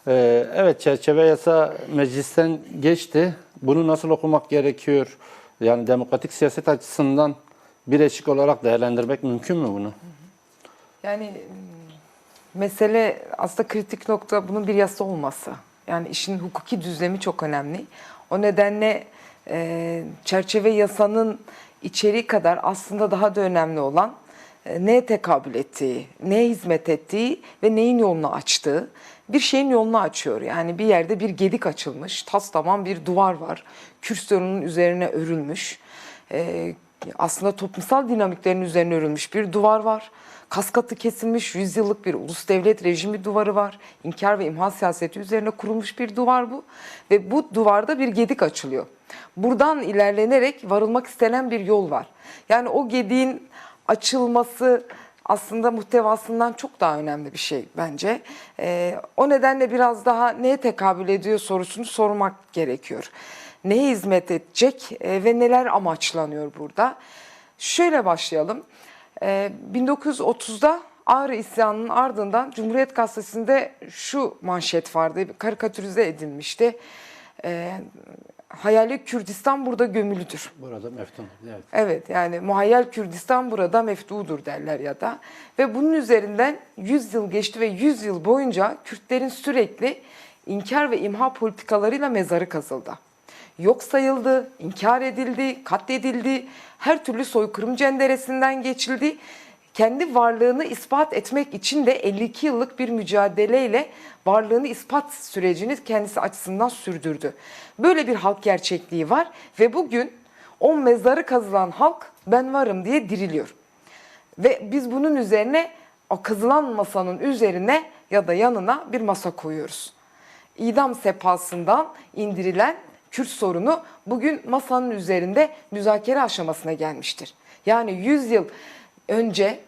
Evet, çerçeve yasa meclisten geçti. Bunu nasıl okumak gerekiyor? Yani demokratik siyaset açısından bir eşik olarak değerlendirmek mümkün mü bunu? Yani mesele aslında kritik nokta bunun bir yasa olması. Yani işin hukuki düzlemi çok önemli. O nedenle çerçeve yasanın içeriği kadar aslında daha da önemli olan neye tekabül ettiği, neye hizmet ettiği ve neyin yolunu açtığı. Bir şeyin yolunu açıyor. Yani bir yerde bir gedik açılmış, taslamam bir duvar var. Kürt sorunun üzerine örülmüş. Aslında toplumsal dinamiklerin üzerine örülmüş bir duvar var. Kaskatı kesilmiş 100 yıllık bir ulus devlet rejimi duvarı var. İnkar ve imha siyaseti üzerine kurulmuş bir duvar bu. Ve bu duvarda bir gedik açılıyor. Buradan ilerlenerek varılmak istenen bir yol var. Yani o gediğin açılması aslında muhtevasından çok daha önemli bir şey bence. O nedenle biraz daha neye tekabül ediyor sorusunu sormak gerekiyor. Neye hizmet edecek ve neler amaçlanıyor burada? Şöyle başlayalım. 1930'da Ağrı isyanının ardından Cumhuriyet Gazetesi'nde şu manşet vardı, karikatürize edilmişti. Hayali Kürdistan burada gömülüdür. Burada meftun. Evet. Evet, yani muhayyel Kürdistan burada meftudur derler ya da. Ve bunun üzerinden 100 yıl geçti ve 100 yıl boyunca Kürtlerin sürekli inkar ve imha politikalarıyla mezarı kazıldı. Yok sayıldı, inkar edildi, katledildi, her türlü soykırım cenderesinden geçildi. Kendi varlığını ispat etmek için de 52 yıllık bir mücadeleyle varlığını ispat sürecini kendisi açısından sürdürdü. Böyle bir halk gerçekliği var ve bugün o mezarı kazılan halk ben varım diye diriliyor. Ve biz bunun üzerine o kazılan masanın üzerine ya da yanına bir masa koyuyoruz. İdam sehpasından indirilen Kürt sorunu bugün masanın üzerinde müzakere aşamasına gelmiştir. Yani 100 yıl önce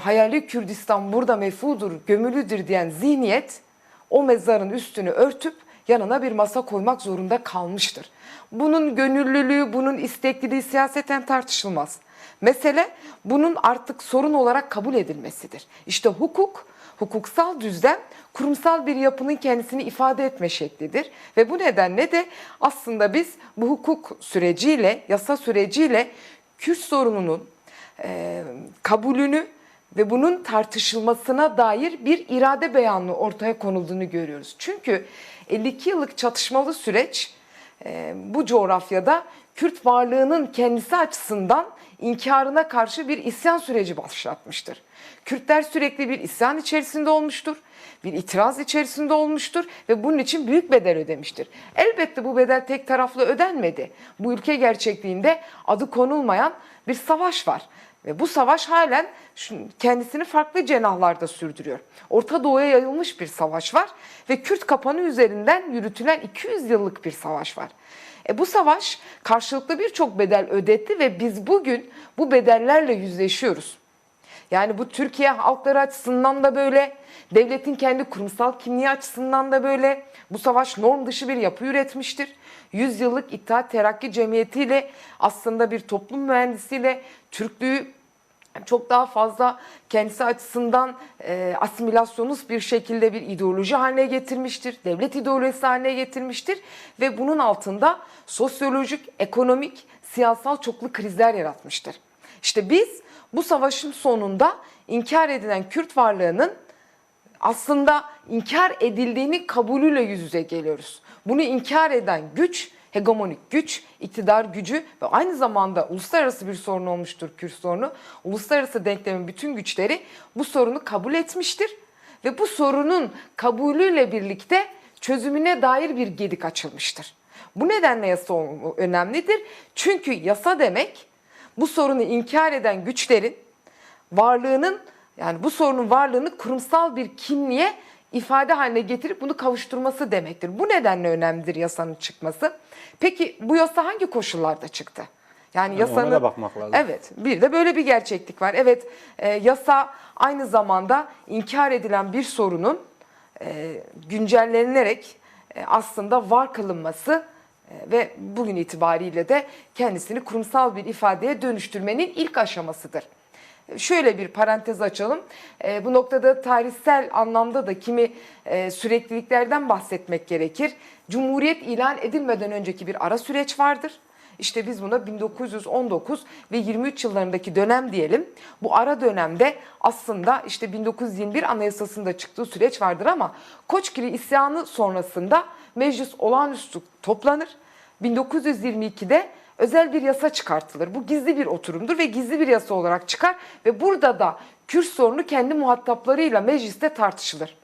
hayali Kürdistan burada mefudur, gömülüdür diyen zihniyet o mezarın üstünü örtüp yanına bir masa koymak zorunda kalmıştır. Bunun gönüllülüğü, bunun istekliliği siyaseten tartışılmaz. Mesele bunun artık sorun olarak kabul edilmesidir. İşte hukuk, hukuksal düzlem kurumsal bir yapının kendisini ifade etme şeklidir. Ve bu nedenle de aslında biz bu hukuk süreciyle, yasa süreciyle Kürt sorununun kabulünü ve bunun tartışılmasına dair bir irade beyanı ortaya konulduğunu görüyoruz. Çünkü 52 yıllık çatışmalı süreç bu coğrafyada Kürt varlığının kendisi açısından inkarına karşı bir isyan süreci başlatmıştır. Kürtler sürekli bir isyan içerisinde olmuştur, bir itiraz içerisinde olmuştur ve bunun için büyük bedel ödemiştir. Elbette bu bedel tek taraflı ödenmedi. Bu ülke gerçekliğinde adı konulmayan bir savaş var. Ve bu savaş halen kendisini farklı cenahlarda sürdürüyor. Orta Doğu'ya yayılmış bir savaş var ve Kürt kapanı üzerinden yürütülen 200 yıllık bir savaş var. Bu savaş karşılıklı birçok bedel ödetti ve biz bugün bu bedellerle yüzleşiyoruz. Yani bu Türkiye halkları açısından da böyle, devletin kendi kurumsal kimliği açısından da böyle. Bu savaş norm dışı bir yapı üretmiştir. 100 yıllık İttihat Terakki Cemiyeti ile aslında bir toplum mühendisiyle Türklüğü çok daha fazla kendisi açısından asimilasyonist bir şekilde bir ideoloji haline getirmiştir. Devlet ideolojisi haline getirmiştir ve bunun altında sosyolojik, ekonomik, siyasal çoklu krizler yaratmıştır. İşte biz bu savaşın sonunda inkar edilen Kürt varlığının aslında inkar edildiğini kabulüyle yüz yüze geliyoruz. Bunu inkar eden güç, hegemonik güç, iktidar gücü ve aynı zamanda uluslararası bir sorun olmuştur Kürt sorunu. Uluslararası denklemin bütün güçleri bu sorunu kabul etmiştir ve bu sorunun kabulüyle birlikte çözümüne dair bir gedik açılmıştır. Bu nedenle yasa önemlidir. Çünkü yasa demek bu sorunu inkar eden güçlerin varlığının, yani bu sorunun varlığını kurumsal bir kimliğe ifade haline getirip bunu kavuşturması demektir. Bu nedenle önemlidir yasanın çıkması. Peki bu yasa hangi koşullarda çıktı? Yani yasanın, ona da bakmak lazım. Evet, bir de böyle bir gerçeklik var. Evet, yasa aynı zamanda inkar edilen bir sorunun güncellenerek aslında var kılınması ve bugün itibariyle de kendisini kurumsal bir ifadeye dönüştürmenin ilk aşamasıdır. şöyle bir parantez açalım. Bu noktada tarihsel anlamda da kimi sürekliliklerden bahsetmek gerekir. Cumhuriyet ilan edilmeden önceki bir ara süreç vardır. İşte biz buna 1919 ve 23 yıllarındaki dönem diyelim. Bu ara dönemde aslında işte 1921 Anayasası'nda çıktığı süreç vardır ama Koçgiri isyanı sonrasında meclis olağanüstü toplanır. 1922'de özel bir yasa çıkartılır. Bu gizli bir oturumdur ve gizli bir yasa olarak çıkar ve burada da Kürt sorunu kendi muhataplarıyla mecliste tartışılır.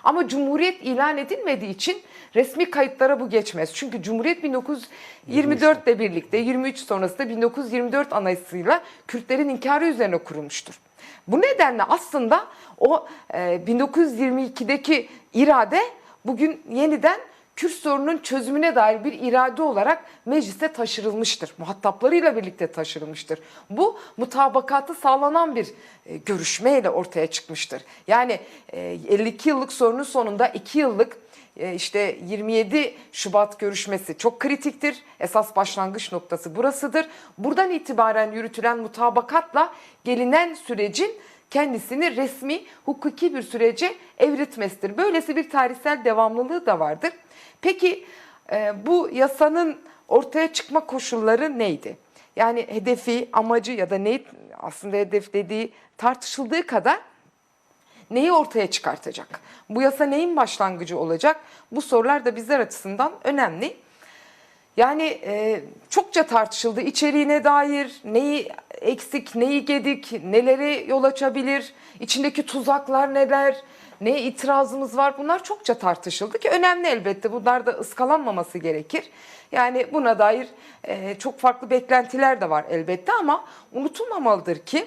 Ama Cumhuriyet ilan edilmediği için resmi kayıtlara bu geçmez. Çünkü Cumhuriyet 1924 ile birlikte 23 sonrasında 1924 Anayasası'yla Kürtlerin inkarı üzerine kurulmuştur. Bu nedenle aslında o 1922'deki irade bugün yeniden Kürt sorunun çözümüne dair bir irade olarak meclise taşırılmıştır. Muhataplarıyla birlikte taşırılmıştır. Bu mutabakatı sağlanan bir görüşmeyle ortaya çıkmıştır. Yani 52 yıllık sorunun sonunda 2 yıllık işte 27 Şubat görüşmesi çok kritiktir. Esas başlangıç noktası burasıdır. Buradan itibaren yürütülen mutabakatla gelinen sürecin kendisini resmi, hukuki bir sürece evritmesidir. Böylesi bir tarihsel devamlılığı da vardır. Peki bu yasanın ortaya çıkma koşulları neydi? Yani hedefi, amacı ya da neyi aslında hedeflediği tartışıldığı kadar neyi ortaya çıkartacak? Bu yasa neyin başlangıcı olacak? Bu sorular da bizler açısından önemli. Yani çokça tartışıldı içeriğine dair, neyi eksik, neyi gedik, nelere yol açabilir, içindeki tuzaklar neler, neye itirazımız var, bunlar çokça tartışıldı ki önemli elbette, bunlar da ıskalanmaması gerekir. Yani buna dair çok farklı beklentiler de var elbette ama unutulmamalıdır ki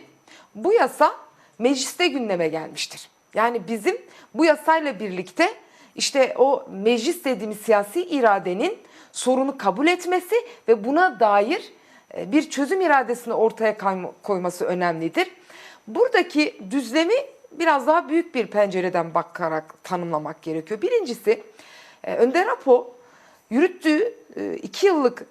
bu yasa mecliste gündeme gelmiştir. Yani bizim bu yasayla birlikte işte o meclis dediğimiz siyasi iradenin sorunu kabul etmesi ve buna dair bir çözüm iradesini ortaya koyması önemlidir. Buradaki düzlemi biraz daha büyük bir pencereden bakarak tanımlamak gerekiyor. Birincisi Önder Apo yürüttüğü 2 yıllık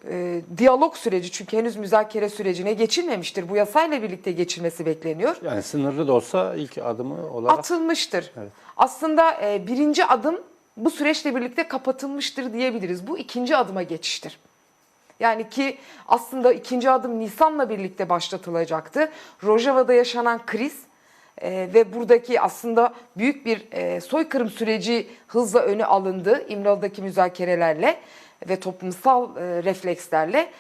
diyalog süreci, çünkü henüz müzakere sürecine geçilmemiştir. Bu yasayla birlikte geçilmesi bekleniyor. Yani sınırlı da olsa ilk adımı olarak atılmıştır. Evet. Aslında birinci adım bu süreçle birlikte kapatılmıştır diyebiliriz. Bu ikinci adıma geçiştir. Yani ki aslında ikinci adım Nisan'la birlikte başlatılacaktı. Rojava'da yaşanan kriz ve buradaki aslında büyük bir soykırım süreci hızla öne alındı İmralı'daki müzakerelerle ve toplumsal reflekslerle.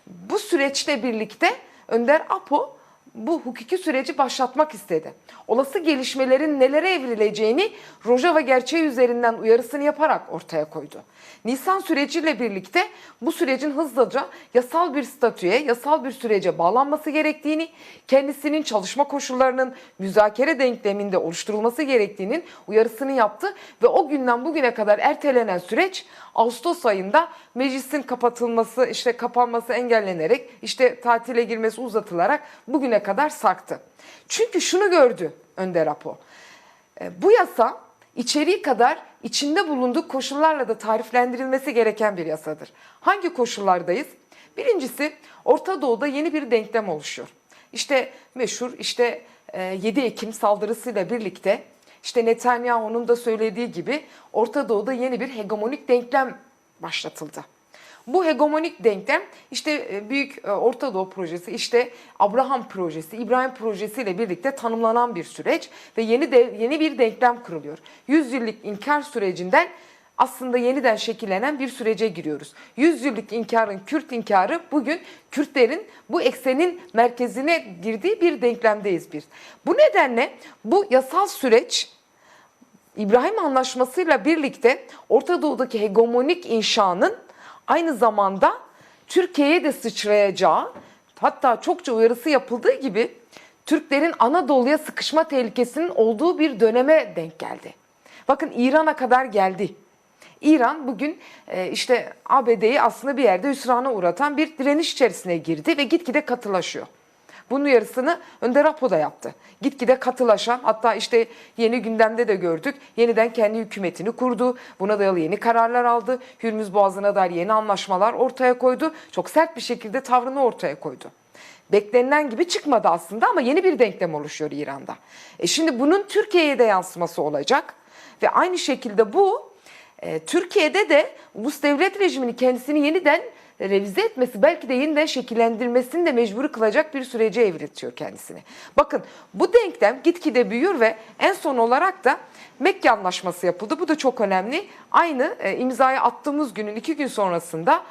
Bu süreçle birlikte Önder Apo bu hukuki süreci başlatmak istedi. Olası gelişmelerin nelere evrileceğini Rojava gerçeği üzerinden uyarısını yaparak ortaya koydu. Nisan süreciyle birlikte bu sürecin hızlıca yasal bir statüye, yasal bir sürece bağlanması gerektiğini, kendisinin çalışma koşullarının müzakere denkleminde oluşturulması gerektiğinin uyarısını yaptı ve o günden bugüne kadar ertelenen süreç Ağustos ayında meclisin kapatılması, işte kapanması engellenerek, işte tatile girmesi uzatılarak bugüne kadar sarktı. Çünkü şunu gördü Önder Apo. Bu yasa içeriği kadar içinde bulunduğu koşullarla da tariflendirilmesi gereken bir yasadır. Hangi koşullardayız? Birincisi Orta Doğu'da yeni bir denklem oluşuyor. İşte meşhur 7 Ekim saldırısıyla birlikte işte Netanyahu'nun da söylediği gibi Orta Doğu'da yeni bir hegemonik denklem başlatıldı. Bu hegemonik denklem işte Büyük Orta Doğu Projesi, işte Abraham Projesi, İbrahim Projesi ile birlikte tanımlanan bir süreç ve yeni bir denklem kuruluyor. 100 yıllık inkar sürecinden aslında yeniden şekillenen bir sürece giriyoruz. 100 yıllık inkarın, Kürt inkarı bugün Kürtlerin bu eksenin merkezine girdiği bir denklemdeyiz biz. Bu nedenle bu yasal süreç İbrahim Anlaşması'yla birlikte Orta Doğu'daki hegemonik inşanın aynı zamanda Türkiye'ye de sıçrayacağı, hatta çokça uyarısı yapıldığı gibi Türklerin Anadolu'ya sıkışma tehlikesinin olduğu bir döneme denk geldi. Bakın İran'a kadar geldi. İran bugün işte ABD'yi aslında bir yerde hüsrana uğratan bir direniş içerisine girdi ve gitgide katılaşıyor. Bunun uyarısını Önder Apo da yaptı. Gitgide katılaşan, hatta işte yeni gündemde de gördük, yeniden kendi hükümetini kurdu. Buna dayalı yeni kararlar aldı. Hürmüz Boğazı'na dair yeni anlaşmalar ortaya koydu. Çok sert bir şekilde tavrını ortaya koydu. Beklenilen gibi çıkmadı aslında ama yeni bir denklem oluşuyor İran'da. Şimdi bunun Türkiye'ye de yansıması olacak ve aynı şekilde bu Türkiye'de de ulus devlet rejimini kendisini yeniden revize etmesi, belki de yeniden şekillendirmesini de mecbur kılacak bir sürece evritiyor kendisini. Bakın bu denklem gitgide büyüyor ve en son olarak da Mekke Anlaşması yapıldı. Bu da çok önemli. Aynı imzaya attığımız günün 2 gün sonrasında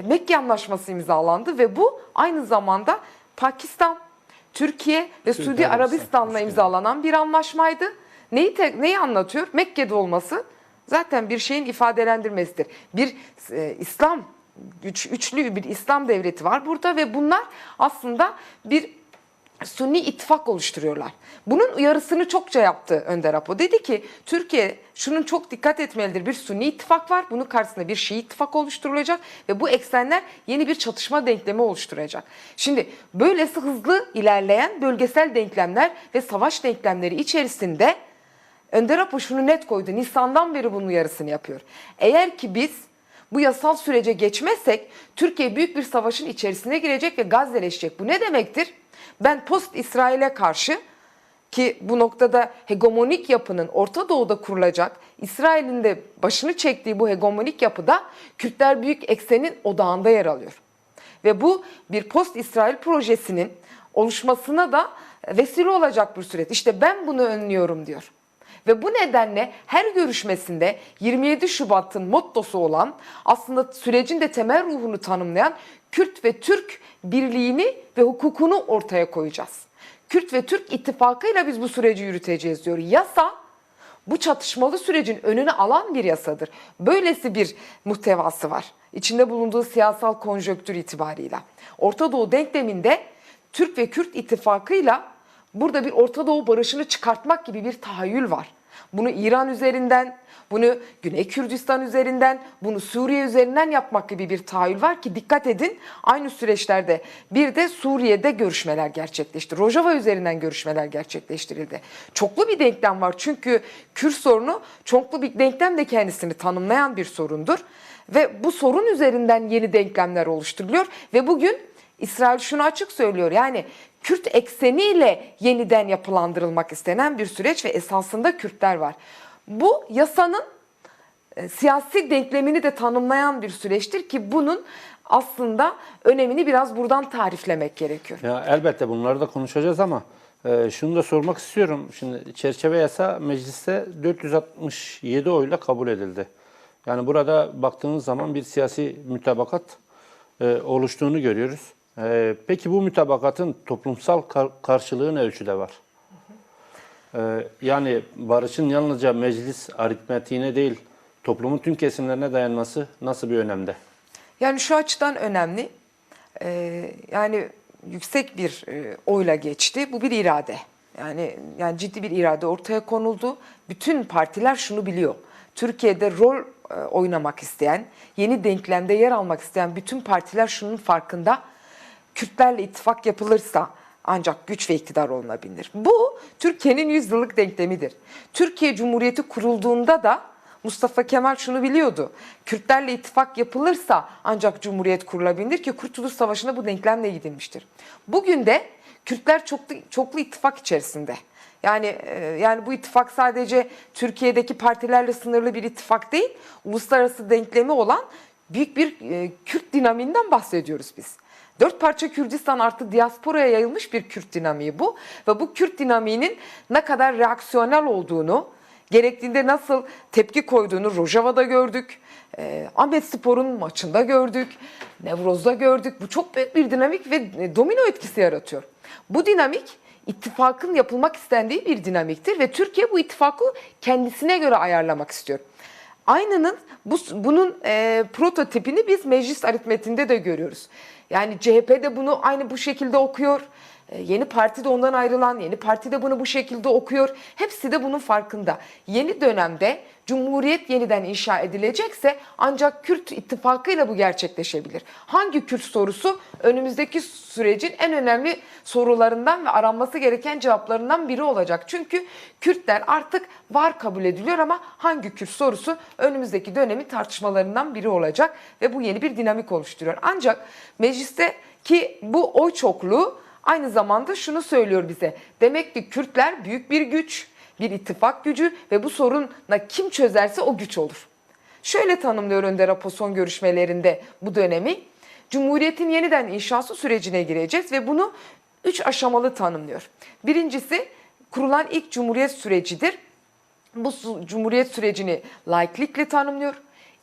Mekke Anlaşması imzalandı ve bu aynı zamanda Pakistan, Türkiye ve Suudi Arabistan'la imzalanan bir anlaşmaydı. Neyi anlatıyor? Mekke'de olması zaten bir şeyin ifadelendirmesidir. Bir İslam, üçlü bir İslam devleti var burada ve bunlar aslında bir Sunni ittifak oluşturuyorlar. Bunun uyarısını çokça yaptı Önder Apo. Dedi ki Türkiye şunun çok dikkat etmelidir. Bir Sunni ittifak var. Bunun karşısında bir Şii ittifak oluşturulacak ve bu eksenler yeni bir çatışma denklemi oluşturacak. Şimdi böylesi hızlı ilerleyen bölgesel denklemler ve savaş denklemleri içerisinde Önder Apo şunu net koydu. Nisan'dan beri bunun uyarısını yapıyor. Eğer ki biz bu yasal sürece geçmezsek Türkiye büyük bir savaşın içerisine girecek ve Gazze'leşecek. Bu ne demektir? Ben post-İsrail'e karşı, ki bu noktada hegemonik yapının Orta Doğu'da kurulacak, İsrail'in de başını çektiği bu hegemonik yapıda Kürtler büyük eksenin odağında yer alıyor. Ve bu bir post-İsrail projesinin oluşmasına da vesile olacak bir süreç. İşte ben bunu önlüyorum diyor. Ve bu nedenle her görüşmesinde 27 Şubat'ın mottosu olan, aslında sürecin de temel ruhunu tanımlayan Kürt ve Türk birliğini ve hukukunu ortaya koyacağız. Kürt ve Türk ittifakıyla biz bu süreci yürüteceğiz diyor. Yasa bu çatışmalı sürecin önünü alan bir yasadır. Böylesi bir muhtevası var. İçinde bulunduğu siyasal konjonktür itibarıyla. Orta Doğu denkleminde Türk ve Kürt ittifakıyla burada bir Orta Doğu barışını çıkartmak gibi bir tahayyül var. Bunu İran üzerinden, bunu Güney Kürdistan üzerinden, bunu Suriye üzerinden yapmak gibi bir tahayyül var ki dikkat edin, aynı süreçlerde bir de Suriye'de görüşmeler gerçekleşti. Rojava üzerinden görüşmeler gerçekleştirildi. Çoklu bir denklem var çünkü Kürt sorunu çoklu bir denklem de kendisini tanımlayan bir sorundur. Ve bu sorun üzerinden yeni denklemler oluşturuluyor ve bugün İsrail şunu açık söylüyor, yani Kürt ekseniyle yeniden yapılandırılmak istenen bir süreç ve esasında Kürtler var. Bu yasanın siyasi denklemini de tanımlayan bir süreçtir ki bunun aslında önemini biraz buradan tariflemek gerekiyor. Ya elbette bunları da konuşacağız ama şunu da sormak istiyorum. Şimdi çerçeve yasa mecliste 467 oyla kabul edildi. Yani burada baktığınız zaman bir siyasi mütabakat oluştuğunu görüyoruz. Peki bu mütabakatın toplumsal karşılığı ne ölçüde var? Yani barışın yalnızca meclis aritmetiğine değil, toplumun tüm kesimlerine dayanması nasıl bir önemde? Yani şu açıdan önemli, yani yüksek bir oyla geçti. Bu bir irade. Yani ciddi bir irade ortaya konuldu. Bütün partiler şunu biliyor. Türkiye'de rol oynamak isteyen, yeni denklemde yer almak isteyen bütün partiler şunun farkında. Kürtlerle ittifak yapılırsa ancak güç ve iktidar olunabilir. Bu Türkiye'nin 100 yıllık denklemidir. Türkiye Cumhuriyeti kurulduğunda da Mustafa Kemal şunu biliyordu. Kürtlerle ittifak yapılırsa ancak Cumhuriyet kurulabilir ki Kurtuluş Savaşı'nda bu denklemle gidilmiştir. Bugün de Kürtler çoklu ittifak içerisinde. Yani bu ittifak sadece Türkiye'deki partilerle sınırlı bir ittifak değil, uluslararası denklemi olan büyük bir Kürt dinamiğinden bahsediyoruz biz. 4 parça Kürdistan artık diasporaya yayılmış bir Kürt dinamiği bu. Ve bu Kürt dinamiğinin ne kadar reaksiyonel olduğunu, gerektiğinde nasıl tepki koyduğunu Rojava'da gördük. Ahmetspor'un maçında gördük. Nevroz'da gördük. Bu çok büyük bir dinamik ve domino etkisi yaratıyor. Bu dinamik ittifakın yapılmak istendiği bir dinamiktir ve Türkiye bu ittifakı kendisine göre ayarlamak istiyor. Bunun prototipini biz meclis aritmetiğinde de görüyoruz. Yani CHP de bunu aynı bu şekilde okuyor. Yeni Parti de ondan ayrılan, Yeni Parti de bunu bu şekilde okuyor. Hepsi de bunun farkında. Yeni dönemde Cumhuriyet yeniden inşa edilecekse ancak Kürt ittifakıyla bu gerçekleşebilir. Hangi Kürt sorusu önümüzdeki sürecin en önemli sorularından ve aranması gereken cevaplarından biri olacak. Çünkü Kürtler artık var kabul ediliyor ama hangi Kürt sorusu önümüzdeki dönemin tartışmalarından biri olacak ve bu yeni bir dinamik oluşturuyor. Ancak meclisteki bu oy çokluğu aynı zamanda şunu söylüyor bize. Demek ki Kürtler büyük bir güç, bir ittifak gücü ve bu sorunla kim çözerse o güç olur. Şöyle tanımlıyor Önder Apo son görüşmelerinde bu dönemi. Cumhuriyetin yeniden inşası sürecine gireceğiz ve bunu 3 aşamalı tanımlıyor. Birincisi kurulan ilk cumhuriyet sürecidir. Bu cumhuriyet sürecini laiklikle tanımlıyor.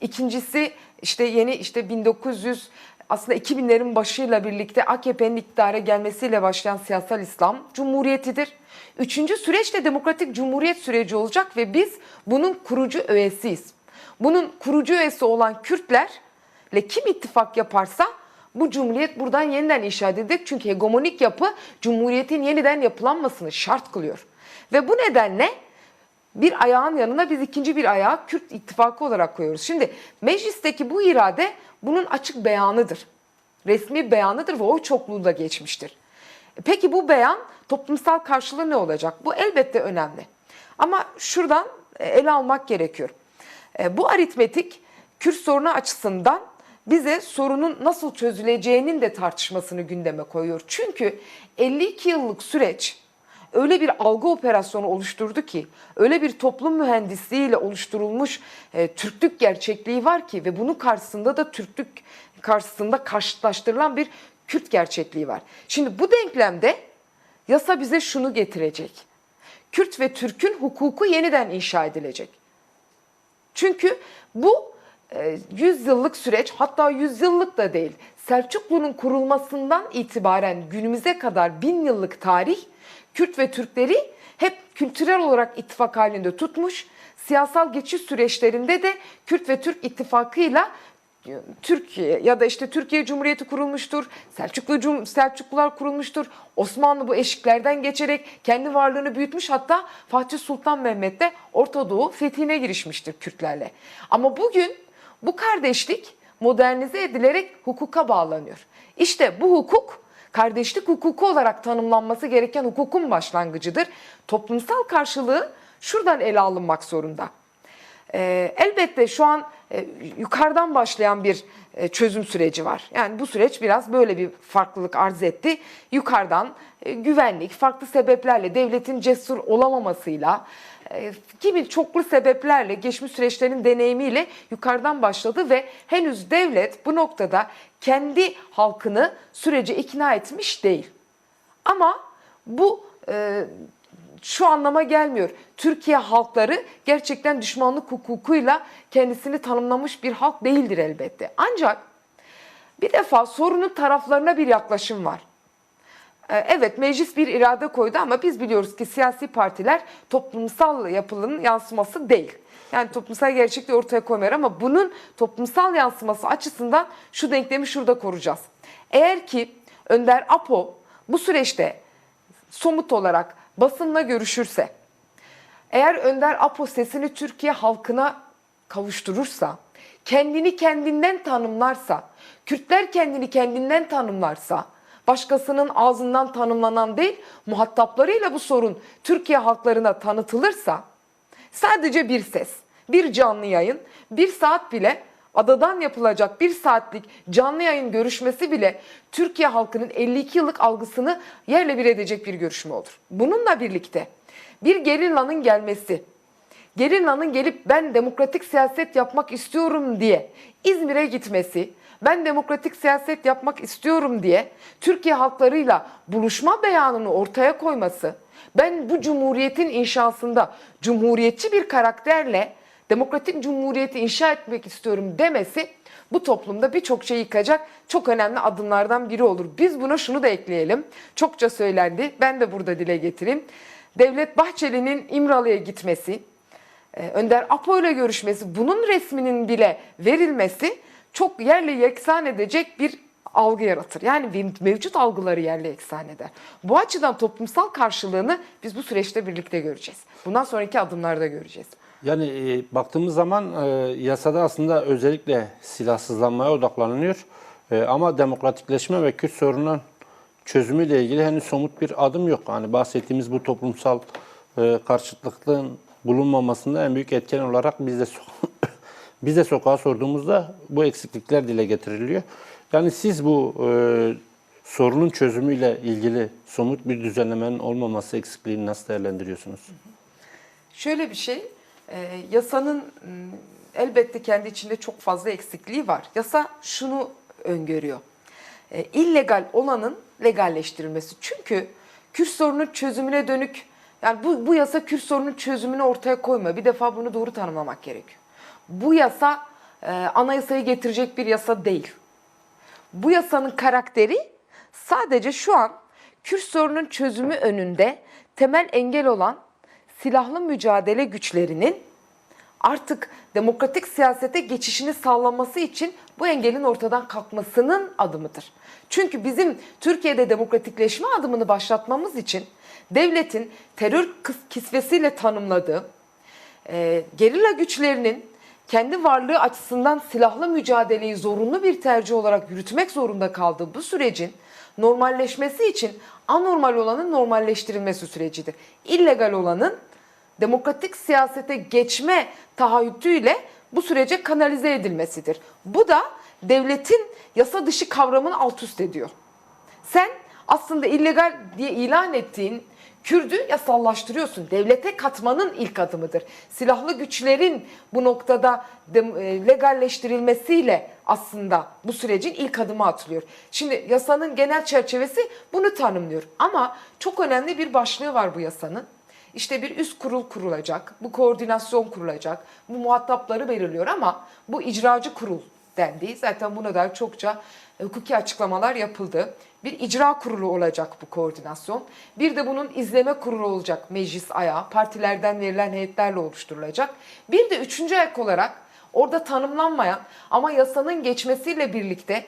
İkincisi yeni 1900 aslında 2000'lerin başıyla birlikte AKP'nin iktidara gelmesiyle başlayan siyasal İslam Cumhuriyetidir. Üçüncü süreç de demokratik cumhuriyet süreci olacak ve biz bunun kurucu öğesiyiz. Bunun kurucu üyesi olan Kürtlerle kim ittifak yaparsa bu cumhuriyet buradan yeniden inşa edilecek. Çünkü hegemonik yapı cumhuriyetin yeniden yapılanmasını şart kılıyor. Ve bu nedenle bir ayağın yanına biz ikinci bir ayağı Kürt ittifakı olarak koyuyoruz. Şimdi meclisteki bu irade bunun açık beyanıdır. Resmi beyanıdır ve oy çokluğu da geçmiştir. Peki bu beyan toplumsal karşılığı ne olacak? Bu elbette önemli. Ama şuradan ele almak gerekiyor. Bu aritmetik Kürt sorunu açısından bize sorunun nasıl çözüleceğinin de tartışmasını gündeme koyuyor. Çünkü 52 yıllık süreç öyle bir algı operasyonu oluşturdu ki, öyle bir toplum mühendisliğiyle oluşturulmuş Türklük gerçekliği var ki ve bunun karşısında da Türklük karşısında karşılaştırılan bir Kürt gerçekliği var. Şimdi bu denklemde yasa bize şunu getirecek. Kürt ve Türk'ün hukuku yeniden inşa edilecek. Çünkü bu 100 yıllık süreç, hatta 100 yıllık da değil, Selçuklu'nun kurulmasından itibaren günümüze kadar 1000 yıllık tarih Kürt ve Türkleri hep kültürel olarak ittifak halinde tutmuş. Siyasal geçiş süreçlerinde de Kürt ve Türk ittifakıyla Türkiye ya da Türkiye Cumhuriyeti kurulmuştur. Selçuklular kurulmuştur. Osmanlı bu eşiklerden geçerek kendi varlığını büyütmüş. Hatta Fatih Sultan Mehmet de Orta Doğu fethine girişmiştir Kürtlerle. Ama bugün bu kardeşlik modernize edilerek hukuka bağlanıyor. İşte bu hukuk kardeşlik hukuku olarak tanımlanması gereken hukukun başlangıcıdır. Toplumsal karşılığı şuradan ele alınmak zorunda. Elbette şu an yukarıdan başlayan bir çözüm süreci var. Yani bu süreç biraz böyle bir farklılık arz etti. Yukarıdan güvenlik, farklı sebeplerle, devletin cesur olamamasıyla gibi çoklu sebeplerle, geçmiş süreçlerin deneyimiyle yukarıdan başladı ve henüz devlet bu noktada kendi halkını sürece ikna etmiş değil. Ama bu şu anlama gelmiyor. Türkiye halkları gerçekten düşmanlık hukukuyla kendisini tanımlamış bir halk değildir elbette. Ancak bir defa sorunun taraflarına bir yaklaşım var. Evet, meclis bir irade koydu ama biz biliyoruz ki siyasi partiler toplumsal yapının yansıması değil. Yani toplumsal gerçekliği ortaya koymuyor ama bunun toplumsal yansıması açısından şu denklemi şurada koruyacağız. Eğer ki Önder Apo bu süreçte somut olarak basınla görüşürse, eğer Önder Apo sesini Türkiye halkına kavuşturursa, kendini kendinden tanımlarsa, Kürtler kendini kendinden tanımlarsa, başkasının ağzından tanımlanan değil, muhataplarıyla bu sorun Türkiye halklarına tanıtılırsa, sadece bir ses, bir canlı yayın, bir saat bile, adadan yapılacak bir saatlik canlı yayın görüşmesi bile Türkiye halkının 52 yıllık algısını yerle bir edecek bir görüşme olur. Bununla birlikte bir gerillanın gelmesi, gerillanın gelip ben demokratik siyaset yapmak istiyorum diye İzmir'e gitmesi, ben demokratik siyaset yapmak istiyorum diye Türkiye halklarıyla buluşma beyanını ortaya koyması, ben bu cumhuriyetin inşasında cumhuriyetçi bir karakterle demokratik cumhuriyeti inşa etmek istiyorum demesi bu toplumda birçok şey yıkacak çok önemli adımlardan biri olur. Biz buna şunu da ekleyelim. Çokça söylendi. Ben de burada dile getireyim. Devlet Bahçeli'nin İmralı'ya gitmesi, Önder Apo ile görüşmesi, bunun resminin bile verilmesi çok yerle yeksan edecek bir algı yaratır. Yani mevcut algıları yerle eksan eder. Bu açıdan toplumsal karşılığını biz bu süreçte birlikte göreceğiz. Bundan sonraki adımlarda göreceğiz. Yani baktığımız zaman yasada aslında özellikle silahsızlanmaya odaklanılıyor. Ama demokratikleşme ve Kürt sorununun çözümüyle ilgili henüz somut bir adım yok. Hani bahsettiğimiz bu toplumsal karşıtlıklığın bulunmamasında en büyük etken olarak biz de sokağa sorduğumuzda bu eksiklikler dile getiriliyor. Yani siz bu sorunun çözümüyle ilgili somut bir düzenlemenin olmaması eksikliğini nasıl değerlendiriyorsunuz? Şöyle bir şey, yasanın elbette kendi içinde çok fazla eksikliği var. Yasa şunu öngörüyor. İllegal olanın legalleştirilmesi. Çünkü Kürt sorunun çözümüne dönük, yani bu yasa Kürt sorunun çözümünü ortaya koymuyor. Bir defa bunu doğru tanımlamak gerekiyor. Bu yasa anayasayı getirecek bir yasa değil. Bu yasanın karakteri sadece şu an Kürt sorunun çözümü önünde temel engel olan silahlı mücadele güçlerinin artık demokratik siyasete geçişini sağlaması için bu engelin ortadan kalkmasının adımıdır. Çünkü bizim Türkiye'de demokratikleşme adımını başlatmamız için devletin terör kisvesiyle tanımladığı gerilla güçlerinin kendi varlığı açısından silahlı mücadeleyi zorunlu bir tercih olarak yürütmek zorunda kaldığı bu sürecin normalleşmesi için anormal olanın normalleştirilmesi sürecidir. İllegal olanın demokratik siyasete geçme taahhütüyle bu sürece kanalize edilmesidir. Bu da devletin yasa dışı kavramını alt üst ediyor. Sen aslında illegal diye ilan ettiğin Kürt'ü yasallaştırıyorsun. Devlete katmanın ilk adımıdır. Silahlı güçlerin bu noktada legalleştirilmesiyle aslında bu sürecin ilk adımı atılıyor. Şimdi yasanın genel çerçevesi bunu tanımlıyor. Ama çok önemli bir başlığı var bu yasanın. İşte bir üst kurul kurulacak, bu koordinasyon kurulacak, bu muhatapları belirliyor ama bu icracı kurul dendiği, zaten buna dair çokça hukuki açıklamalar yapıldı. Bir icra kurulu olacak bu koordinasyon. Bir de bunun izleme kurulu olacak, meclis ayağı, partilerden verilen heyetlerle oluşturulacak. Bir de üçüncü ayak olarak orada tanımlanmayan ama yasanın geçmesiyle birlikte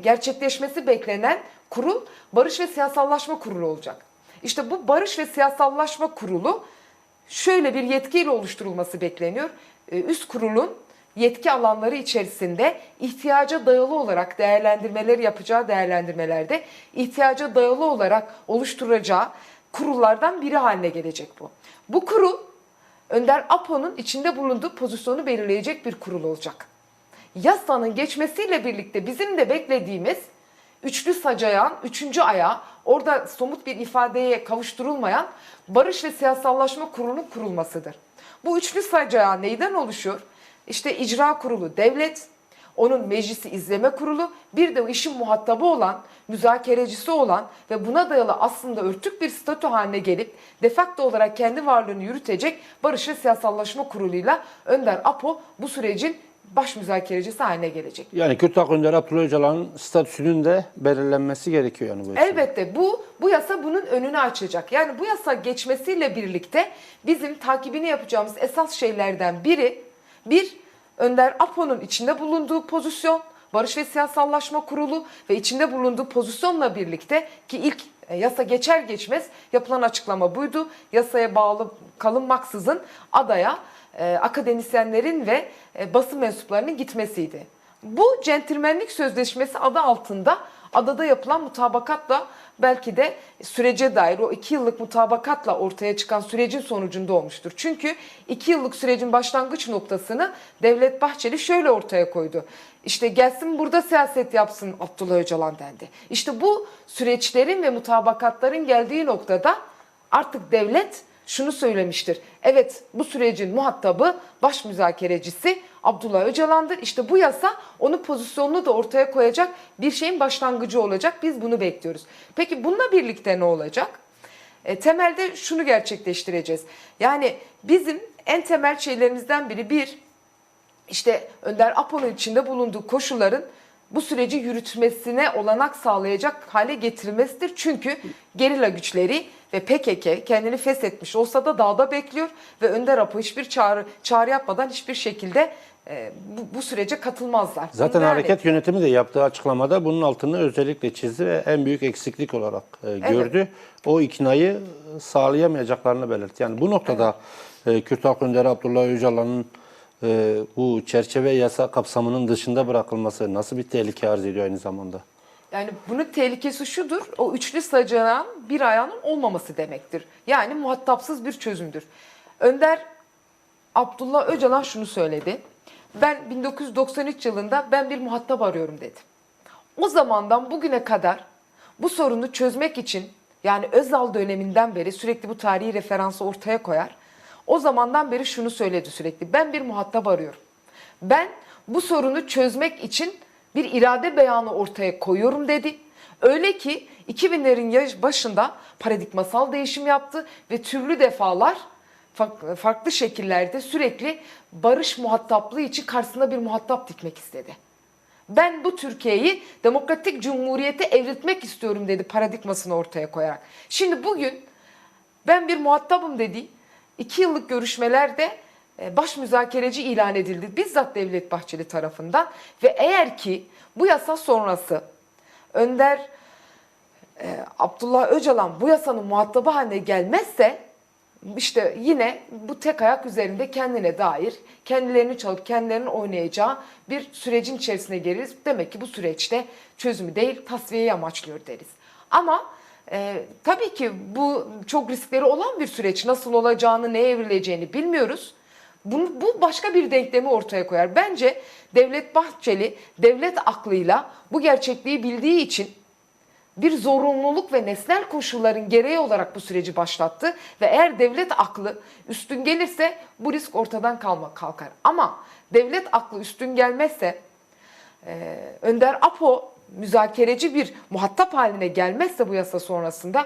gerçekleşmesi beklenen kurul Barış ve Siyasallaşma Kurulu olacak. İşte bu Barış ve Siyasallaşma Kurulu şöyle bir yetkiyle oluşturulması bekleniyor. Üst kurulun yetki alanları içerisinde ihtiyaca dayalı olarak değerlendirmeleri yapacağı değerlendirmelerde ihtiyaca dayalı olarak oluşturacağı kurullardan biri haline gelecek bu. Bu kurul Önder Apo'nun içinde bulunduğu pozisyonu belirleyecek bir kurul olacak. Yasanın geçmesiyle birlikte bizim de beklediğimiz üçlü sacayağın üçüncü ayağı, orada somut bir ifadeye kavuşturulmayan Barış ve Siyasallaşma Kurulu'nun kurulmasıdır. Bu üçlü sacağı neyden oluşuyor? İşte icra kurulu devlet, onun meclisi izleme kurulu, bir de o işin muhatabı olan, müzakerecisi olan ve buna dayalı aslında örtük bir statü haline gelip de facto olarak kendi varlığını yürütecek Barış ve Siyasallaşma Kurulu'yla Önder Apo bu sürecin baş müzakerecisi haline gelecek. Yani Kürt Halk Önderi Abdullah Öcalan'ın statüsünün de belirlenmesi gerekiyor yani bu. Elbette bu yasa bunun önünü açacak. Yani bu yasa geçmesiyle birlikte bizim takibini yapacağımız esas şeylerden biri, Önder Apo'nun içinde bulunduğu pozisyon, Barış ve Siyasallaşma Kurulu ve içinde bulunduğu pozisyonla birlikte ki ilk yasa geçer geçmez yapılan açıklama buydu. Yasaya bağlı kalınmaksızın adaya akademisyenlerin ve basın mensuplarının gitmesiydi. Bu centilmenlik sözleşmesi adı altında adada yapılan mutabakatla belki de sürece dair o 2 yıllık mutabakatla ortaya çıkan sürecin sonucunda olmuştur. Çünkü 2 yıllık sürecin başlangıç noktasını Devlet Bahçeli şöyle ortaya koydu. İşte gelsin burada siyaset yapsın Abdullah Öcalan dendi. İşte bu süreçlerin ve mutabakatların geldiği noktada artık devlet şunu söylemiştir. Evet, bu sürecin muhatabı, baş müzakerecisi Abdullah Öcalan'dır. İşte bu yasa onun pozisyonunu da ortaya koyacak bir şeyin başlangıcı olacak. Biz bunu bekliyoruz. Peki bununla birlikte ne olacak? Temelde şunu gerçekleştireceğiz. Yani bizim en temel şeylerimizden biri işte Önder Apo'nun içinde bulunduğu koşulların bu süreci yürütmesine olanak sağlayacak hale getirilmesidir. Çünkü gerilla güçleri ve PKK kendini feshetmiş olsa da dağda bekliyor ve Önder Apo hiçbir çağrı yapmadan hiçbir şekilde bu sürece katılmazlar. Zaten Yani, hareket yönetimi de yaptığı açıklamada bunun altını özellikle çizdi ve en büyük eksiklik olarak gördü. O iknayı sağlayamayacaklarını belirtti. Yani bu noktada Kürt Halk Önderi Abdullah Öcalan'ın bu çerçeve yasa kapsamının dışında bırakılması nasıl bir tehlike arz ediyor aynı zamanda? Yani bunun tehlikesi şudur, o üçlü sacanağın bir ayağının olmaması demektir. Yani muhatapsız bir çözümdür. Önder Abdullah Öcalan şunu söyledi. Ben 1993 yılında ben bir muhatap arıyorum dedi. O zamandan bugüne kadar bu sorunu çözmek için, yani Özal döneminden beri sürekli bu tarihi referansı ortaya koyar. O zamandan beri şunu söyledi sürekli. Ben bir muhatap arıyorum. Ben bu sorunu çözmek için bir irade beyanı ortaya koyuyorum dedi. Öyle ki 2000'lerin başında paradigmasal değişim yaptı ve türlü defalar farklı şekillerde sürekli barış muhataplığı için karşısına bir muhatap dikmek istedi. Ben bu Türkiye'yi demokratik cumhuriyete evriltmek istiyorum dedi paradigmasını ortaya koyarak. Şimdi bugün ben bir muhatabım dedi. 2 yıllık görüşmelerde baş müzakereci ilan edildi. Bizzat Devlet Bahçeli tarafından ve eğer ki bu yasa sonrası Önder Abdullah Öcalan bu yasanın muhatabı haline gelmezse işte yine bu tek ayak üzerinde kendine dair kendilerini çalıp kendilerinin oynayacağı bir sürecin içerisine gireriz. Demek ki bu süreçte çözümü değil tasfiyeyi amaçlıyor deriz. Ama tabii ki bu çok riskleri olan bir süreç. Nasıl olacağını, neye evrileceğini bilmiyoruz. Bu başka bir denklemi ortaya koyar. Bence Devlet Bahçeli devlet aklıyla bu gerçekliği bildiği için bir zorunluluk ve nesnel koşulların gereği olarak bu süreci başlattı ve eğer devlet aklı üstün gelirse bu risk ortadan kalkar. Ama devlet aklı üstün gelmezse Önder Apo müzakereci bir muhatap haline gelmezse bu yasa sonrasında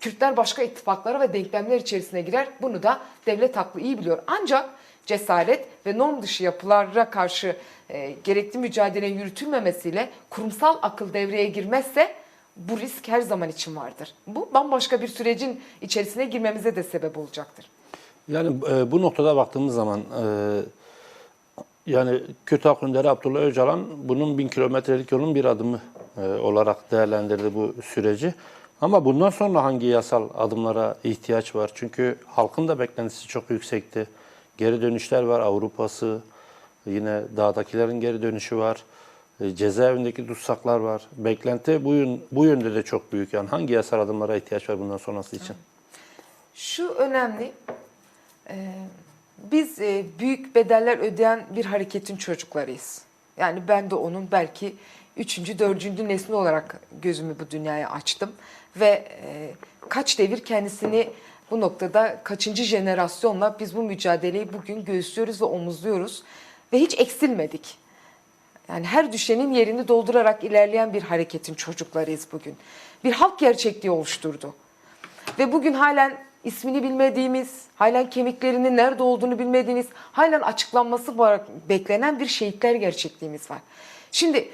Kürtler başka ittifaklara ve denklemler içerisine girer. Bunu da devlet aklı iyi biliyor. Ancak cesaret ve norm dışı yapılara karşı gerekli mücadelenin yürütülmemesiyle kurumsal akıl devreye girmezse bu risk her zaman için vardır. Bu bambaşka bir sürecin içerisine girmemize de sebep olacaktır. Yani bu noktada baktığımız zaman yani Kürt Halk Önderi Abdullah Öcalan bunun 1000 kilometrelik yolun bir adımı olarak değerlendirdi bu süreci. Ama bundan sonra hangi yasal adımlara ihtiyaç var? Çünkü halkın da beklentisi çok yüksekti. Geri dönüşler var, Avrupa'sı, yine dağdakilerin geri dönüşü var. Cezaevindeki tutsaklar var. Beklenti bu yönde de çok büyük. Yani hangi yasal adımlara ihtiyaç var bundan sonrası için? Şu önemli. Biz büyük bedeller ödeyen bir hareketin çocuklarıyız. Yani ben de onun belki 3. 4. nesli olarak gözümü bu dünyaya açtım. Ve kaç devir kendisini bu noktada kaçıncı jenerasyonla biz bu mücadeleyi bugün göğüslüyoruz ve omuzluyoruz. Ve hiç eksilmedik. Yani her düşenin yerini doldurarak ilerleyen bir hareketin çocuklarıyız bugün. Bir halk gerçekliği oluşturdu. Ve bugün halen ismini bilmediğimiz, halen kemiklerinin nerede olduğunu bilmediğimiz, halen açıklanması beklenen bir şehitler gerçekliğimiz var. Şimdi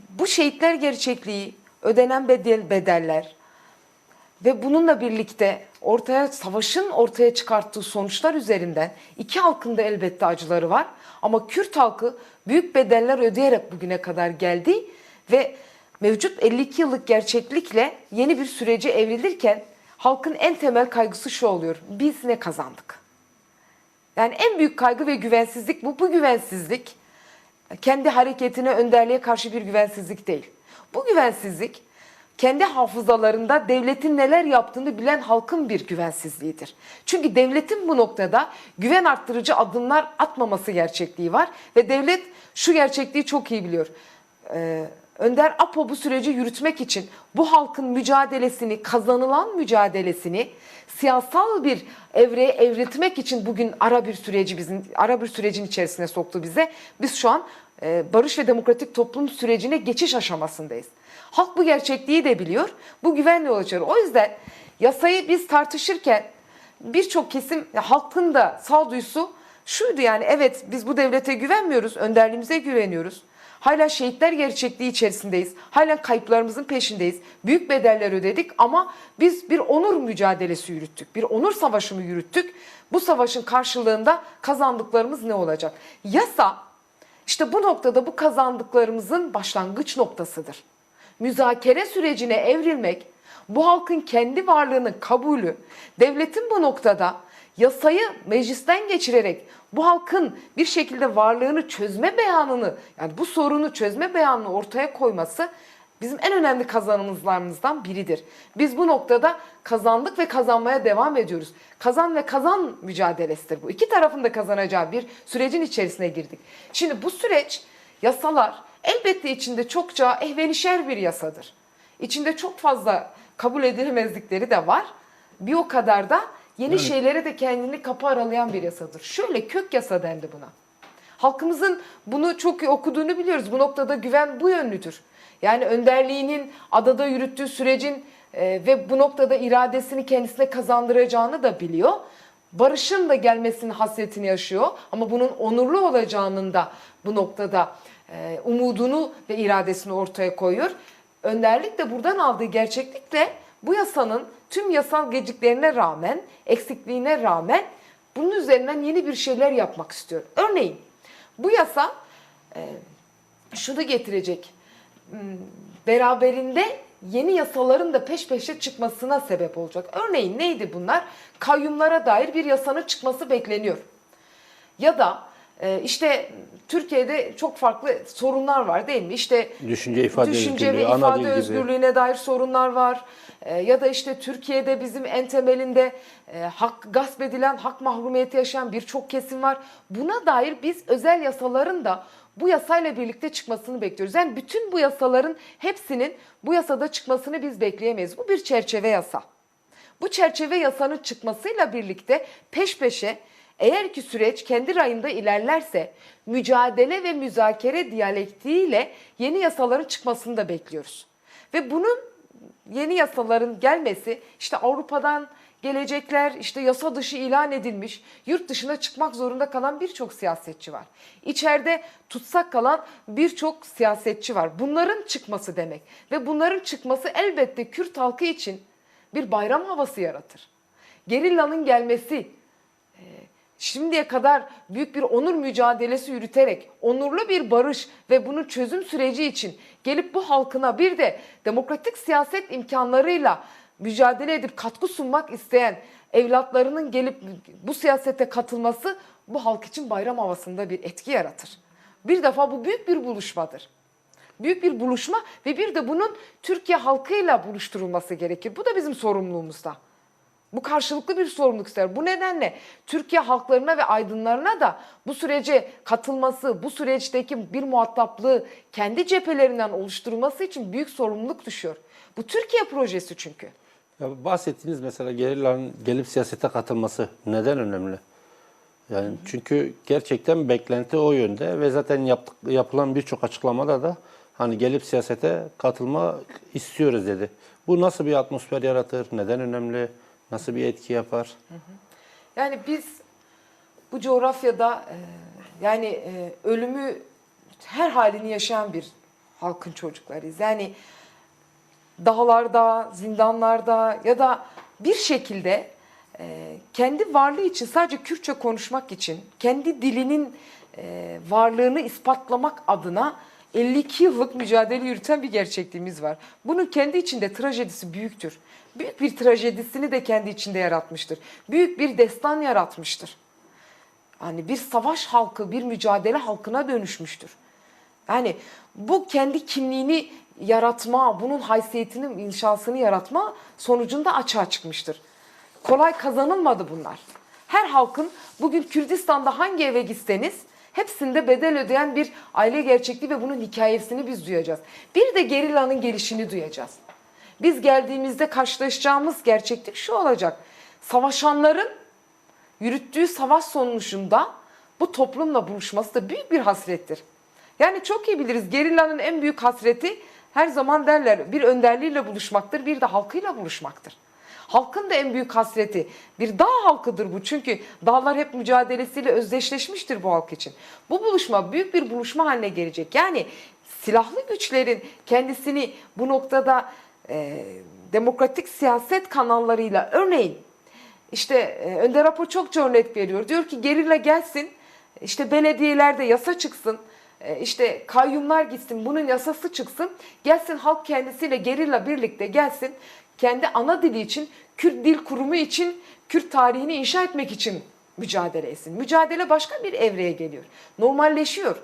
bu şehitler gerçekliği, ödenen bedeller ve bununla birlikte savaşın ortaya çıkarttığı sonuçlar üzerinden iki halkın da elbette acıları var. Ama Kürt halkı büyük bedeller ödeyerek bugüne kadar geldi ve mevcut 52 yıllık gerçeklikle yeni bir sürece evrilirken halkın en temel kaygısı şu oluyor: biz ne kazandık? Yani en büyük kaygı ve güvensizlik bu. Bu güvensizlik kendi hareketine, önderliğe karşı bir güvensizlik değil. Bu güvensizlik kendi hafızalarında devletin neler yaptığını bilen halkın bir güvensizliğidir. Çünkü devletin bu noktada güven arttırıcı adımlar atmaması gerçekliği var ve devlet şu gerçekliği çok iyi biliyor. Önder Apo bu süreci yürütmek için bu halkın mücadelesini, kazanılan mücadelesini siyasal bir evreye evriltmek için bugün ara bir sürecin içerisine soktu bize. Biz şu an barış ve demokratik toplum sürecine geçiş aşamasındayız. Halk bu gerçekliği de biliyor. Bu güvenle yol açar. O yüzden yasayı biz tartışırken birçok kesim, halkın da sağduyusu şuydu: yani evet, biz bu devlete güvenmiyoruz, önderliğimize güveniyoruz. Hala şehitler gerçekliği içerisindeyiz. Hala kayıplarımızın peşindeyiz. Büyük bedeller ödedik ama biz bir onur mücadelesi yürüttük. Bir onur savaşı mı yürüttük? Bu savaşın karşılığında kazandıklarımız ne olacak? Yasa İşte bu noktada bu kazandıklarımızın başlangıç noktasıdır. Müzakere sürecine evrilmek, bu halkın kendi varlığının kabulü, devletin bu noktada yasayı meclisten geçirerek bu halkın bir şekilde varlığını çözme beyanını, yani bu sorunu çözme beyanını ortaya koyması bizim en önemli kazanımlarımızdan biridir. Biz bu noktada kazandık ve kazanmaya devam ediyoruz. Kazan ve kazan mücadelesidir bu. İki tarafın da kazanacağı bir sürecin içerisine girdik. Şimdi bu süreç, yasalar elbette içinde çokça ehvenişer bir yasadır. İçinde çok fazla kabul edilemezlikleri de var. Bir o kadar da yeni şeylere de kendini kapı aralayan bir yasadır. Şöyle kök yasa dendi buna. Halkımızın bunu çok iyi okuduğunu biliyoruz. Bu noktada güven bu yönlüdür. Yani önderliğinin adada yürüttüğü sürecin ve bu noktada iradesini kendisine kazandıracağını da biliyor. Barışın da gelmesinin hasretini yaşıyor ama bunun onurlu olacağının da bu noktada umudunu ve iradesini ortaya koyuyor. Önderlik de buradan aldığı gerçeklikle bu yasanın tüm yasal geciklerine rağmen, eksikliğine rağmen bunun üzerinden yeni bir şeyler yapmak istiyor. Örneğin bu yasa şunu getirecek, beraberinde yeni yasaların da peş peşe çıkmasına sebep olacak. Örneğin neydi bunlar? Kayyumlara dair bir yasanın çıkması bekleniyor. Ya da işte Türkiye'de çok farklı sorunlar var değil mi? İşte Düşünce ifade düşünce özgürlüğü, ve ana dil ifade gibi. özgürlüğüne dair sorunlar var. Ya da işte Türkiye'de bizim en temelinde hak gasp edilen, hak mahrumiyeti yaşayan birçok kesim var. Buna dair biz özel yasaların da bu yasayla birlikte çıkmasını bekliyoruz. Yani bütün bu yasaların hepsinin bu yasada çıkmasını biz bekleyemeyiz. Bu bir çerçeve yasa. Bu çerçeve yasanın çıkmasıyla birlikte peş peşe eğer ki süreç kendi rayında ilerlerse mücadele ve müzakere diyalektiğiyle yeni yasaların çıkmasını da bekliyoruz. Ve bunun yeni yasaların gelmesi işte Avrupa'dan gelecekler, işte yasa dışı ilan edilmiş, yurt dışına çıkmak zorunda kalan birçok siyasetçi var. İçeride tutsak kalan birçok siyasetçi var. Bunların çıkması demek ve bunların çıkması elbette Kürt halkı için bir bayram havası yaratır. Gerillanın gelmesi, şimdiye kadar büyük bir onur mücadelesi yürüterek onurlu bir barış ve bunun çözüm süreci için gelip bu halkına bir de demokratik siyaset imkanlarıyla mücadele edip katkı sunmak isteyen evlatlarının gelip bu siyasete katılması bu halk için bayram havasında bir etki yaratır. Bir defa bu büyük bir buluşmadır. Büyük bir buluşma ve bir de bunun Türkiye halkıyla buluşturulması gerekir. Bu da bizim sorumluluğumuzda. Bu karşılıklı bir sorumluluk ister. Bu nedenle Türkiye halklarına ve aydınlarına da bu sürece katılması, bu süreçteki bir muhataplığı kendi cephelerinden oluşturulması için büyük sorumluluk düşüyor. Bu Türkiye projesi çünkü. Ya bahsettiğiniz mesela gerillaların gelip siyasete katılması neden önemli? Yani çünkü gerçekten beklenti o yönde ve zaten yapılan birçok açıklamada da hani gelip siyasete katılma istiyoruz dedi. Bu nasıl bir atmosfer yaratır? Neden önemli? Nasıl bir etki yapar? Yani biz bu coğrafyada ölümü her halini yaşayan bir halkın çocuklarıyız. Yani dağlarda, zindanlarda ya da bir şekilde kendi varlığı için sadece Kürtçe konuşmak için, kendi dilinin varlığını ispatlamak adına 52 yıllık mücadele yürüten bir gerçekliğimiz var. Bunun kendi içinde trajedisi büyüktür. Büyük bir trajedisini de kendi içinde yaratmıştır. Büyük bir destan yaratmıştır. Yani bir savaş halkı, bir mücadele halkına dönüşmüştür. Yani bu kendi kimliğini yaratma, bunun haysiyetinin inşasını yaratma sonucunda açığa çıkmıştır. Kolay kazanılmadı bunlar. Her halkın bugün Kürdistan'da hangi eve gitseniz hepsinde bedel ödeyen bir aile gerçekliği ve bunun hikayesini biz duyacağız. Bir de gerillanın gelişini duyacağız. Biz geldiğimizde karşılaşacağımız gerçeklik şu olacak. Savaşanların yürüttüğü savaş sonucunda bu toplumla buluşması da büyük bir hasrettir. Yani çok iyi biliriz, gerillanın en büyük hasreti her zaman derler bir önderliğiyle buluşmaktır, bir de halkıyla buluşmaktır. Halkın da en büyük hasreti bir dağ halkıdır bu. Çünkü dağlar hep mücadelesiyle özdeşleşmiştir bu halk için. Bu buluşma büyük bir buluşma haline gelecek. Yani silahlı güçlerin kendisini bu noktada demokratik siyaset kanallarıyla örneğin işte Önder Apo çokça örnek veriyor. Diyor ki gerilla gelsin, işte belediyelerde yasa çıksın, işte kayyumlar gitsin, bunun yasası çıksın, gelsin halk kendisiyle gerilla birlikte gelsin, kendi ana dili için, Kürt Dil Kurumu için, Kürt tarihini inşa etmek için mücadele etsin. Mücadele başka bir evreye geliyor. Normalleşiyor.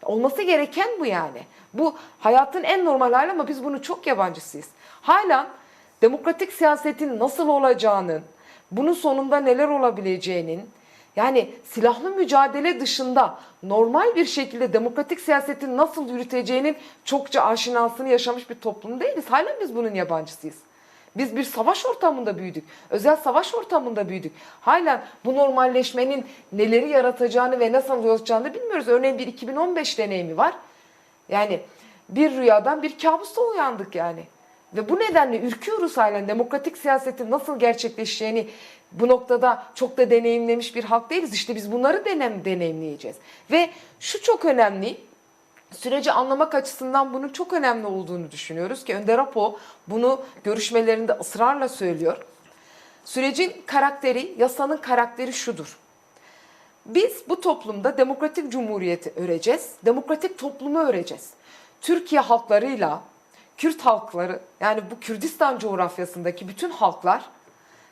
Olması gereken bu yani. Bu hayatın en normal hali ama biz bunu çok yabancısıyız. Hala demokratik siyasetin nasıl olacağının, bunun sonunda neler olabileceğinin, yani silahlı mücadele dışında normal bir şekilde demokratik siyasetin nasıl yürüteceğinin çokça aşinasını yaşamış bir toplum değiliz. Hala biz bunun yabancısıyız. Biz bir savaş ortamında büyüdük. Özel savaş ortamında büyüdük. Hala bu normalleşmenin neleri yaratacağını ve nasıl olacağını bilmiyoruz. Örneğin bir 2015 deneyimi var. Yani bir rüyadan bir kabusta uyandık yani. Ve bu nedenle ürküyoruz halen. Demokratik siyasetin nasıl gerçekleşeceğini bu noktada çok da deneyimlemiş bir halk değiliz. İşte biz bunları deneyimleyeceğiz. Ve şu çok önemli. Süreci anlamak açısından bunun çok önemli olduğunu düşünüyoruz ki Önder Apo bunu görüşmelerinde ısrarla söylüyor. Sürecin karakteri, yasanın karakteri şudur. Biz bu toplumda demokratik cumhuriyeti öreceğiz, demokratik toplumu öreceğiz. Türkiye halklarıyla, Kürt halkları, yani bu Kürdistan coğrafyasındaki bütün halklar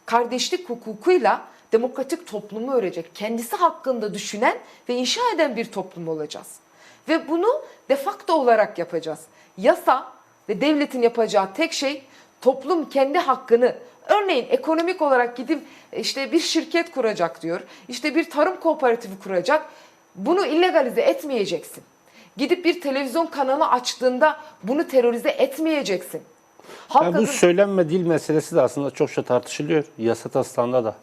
kardeşlik hukukuyla demokratik toplumu örecek. Kendisi hakkında düşünen ve inşa eden bir toplum olacağız. Ve bunu de facto olarak yapacağız. Yasa ve devletin yapacağı tek şey toplum kendi hakkını, örneğin ekonomik olarak gidip işte bir şirket kuracak diyor, işte bir tarım kooperatifi kuracak, bunu illegalize etmeyeceksin. Gidip bir televizyon kanalı açtığında bunu terörize etmeyeceksin. Yani bu söylenme dil meselesi de aslında çokça tartışılıyor. Yasa taslağında da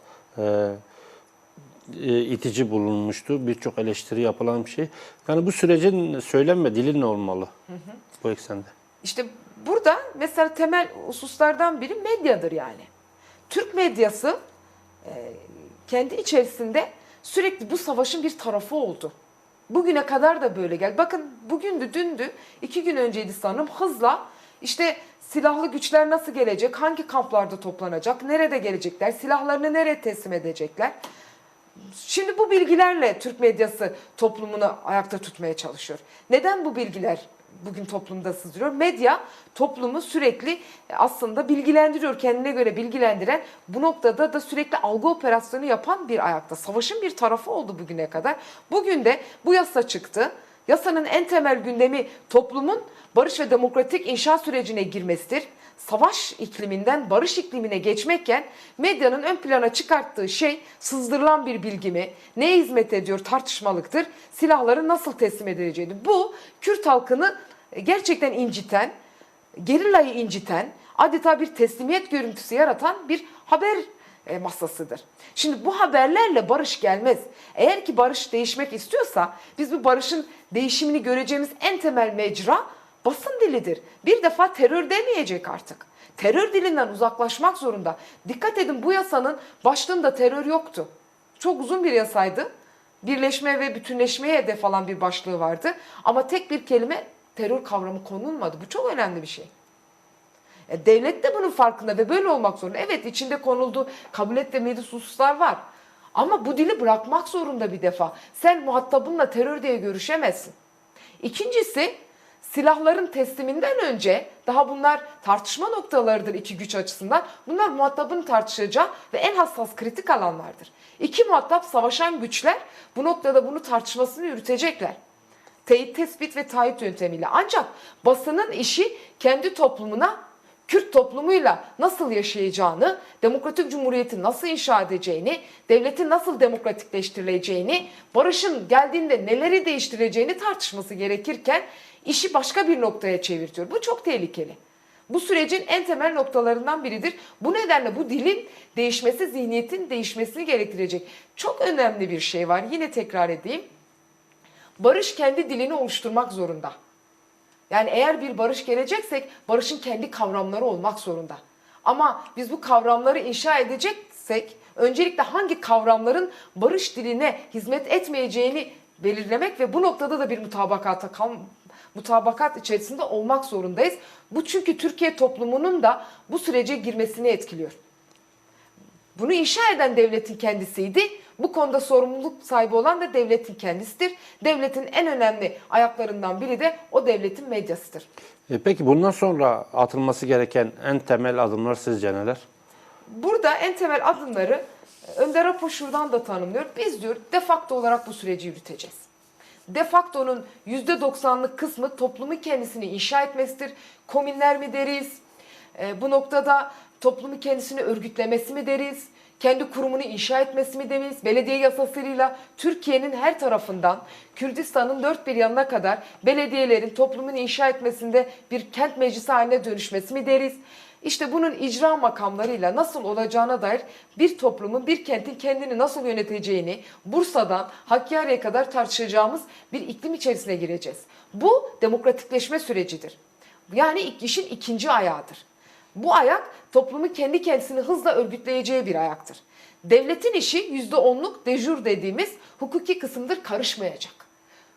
itici bulunmuştu. Birçok eleştiri yapılan bir şey. Yani bu sürecin söylenme dili ne olmalı bu eksende? İşte burada mesela temel hususlardan biri medyadır yani. Türk medyası kendi içerisinde sürekli bu savaşın bir tarafı oldu. Bugüne kadar da böyle geldi. Bakın bugündü, dündü, 2 gün önceydi sanırım hızla işte silahlı güçler nasıl gelecek, hangi kamplarda toplanacak, nerede gelecekler, silahlarını nereye teslim edecekler. Şimdi bu bilgilerle Türk medyası toplumunu ayakta tutmaya çalışıyor. Neden bu bilgiler bugün toplumda sızdırıyor? Medya toplumu sürekli aslında bilgilendiriyor, kendine göre bilgilendiren, bu noktada da sürekli algı operasyonu yapan bir ayakta. Savaşın bir tarafı oldu bugüne kadar. Bugün de bu yasa çıktı. Yasanın en temel gündemi toplumun barış ve demokratik inşa sürecine girmesidir. Savaş ikliminden barış iklimine geçmekken medyanın ön plana çıkarttığı şey sızdırılan bir bilgi mi, neye hizmet ediyor tartışmalıktır, silahları nasıl teslim edileceğini. Bu Kürt halkını gerçekten inciten, gerillayı inciten, adeta bir teslimiyet görüntüsü yaratan bir haber masasıdır. Şimdi bu haberlerle barış gelmez. Eğer ki barış değişmek istiyorsa biz bu barışın değişimini göreceğimiz en temel mecra basın dilidir. Bir defa terör demeyecek artık. Terör dilinden uzaklaşmak zorunda. Dikkat edin, bu yasanın başlığında terör yoktu. Çok uzun bir yasaydı. Birleşme ve bütünleşmeye hedef alan bir başlığı vardı. Ama tek bir kelime terör kavramı konulmadı. Bu çok önemli bir şey. Devlet de bunun farkında ve böyle olmak zorunda. Evet, içinde konulduğu kabul etmediği hususlar var. Ama bu dili bırakmak zorunda bir defa. Sen muhatabınla terör diye görüşemezsin. İkincisi, silahların tesliminden önce, daha bunlar tartışma noktalarıdır iki güç açısından. Bunlar muhatabın tartışacağı ve en hassas kritik alanlardır. İki muhatap, savaşan güçler bu noktada bunu tartışmasını yürütecekler. Teyit, tespit ve taahhüt yöntemiyle. Ancak basının işi kendi toplumuna, Kürt toplumuyla nasıl yaşayacağını, demokratik cumhuriyeti nasıl inşa edeceğini, devletin nasıl demokratikleştirileceğini, barışın geldiğinde neleri değiştireceğini tartışması gerekirken işi başka bir noktaya çevirtiyor. Bu çok tehlikeli. Bu sürecin en temel noktalarından biridir. Bu nedenle bu dilin değişmesi, zihniyetin değişmesini gerektirecek çok önemli bir şey var. Yine tekrar edeyim. Barış kendi dilini oluşturmak zorunda. Yani eğer bir barış geleceksek barışın kendi kavramları olmak zorunda. Ama biz bu kavramları inşa edeceksek öncelikle hangi kavramların barış diline hizmet etmeyeceğini belirlemek ve bu noktada da bir mutabakat içerisinde olmak zorundayız. Bu çünkü Türkiye toplumunun da bu sürece girmesini etkiliyor. Bunu inşa eden devletin kendisiydi. Bu konuda sorumluluk sahibi olan da devletin kendisidir. Devletin en önemli ayaklarından biri de o devletin medyasıdır. Peki bundan sonra atılması gereken en temel adımlar sizce neler? Burada en temel adımları Önder Apo şuradan da tanımlıyor. Biz diyor de facto olarak bu süreci yürüteceğiz. De facto'nun %90'lık kısmı toplumun kendisini inşa etmesidir. Komünler mi deriz? Bu noktada toplumun kendisini örgütlemesi mi deriz? Kendi kurumunu inşa etmesi mi deriz? Belediye yasasıyla Türkiye'nin her tarafından Kürdistan'ın dört bir yanına kadar belediyelerin toplumunu inşa etmesinde bir kent meclisi haline dönüşmesi mi deriz? İşte bunun icra makamlarıyla nasıl olacağına dair bir toplumun, bir kentin kendini nasıl yöneteceğini Bursa'dan Hakkari'ye kadar tartışacağımız bir iklim içerisine gireceğiz. Bu demokratikleşme sürecidir. Yani işin ikinci ayağıdır. Bu ayak toplumun kendi kendisini hızla örgütleyeceği bir ayaktır. Devletin işi %10'luk dejur dediğimiz hukuki kısımdır, karışmayacak.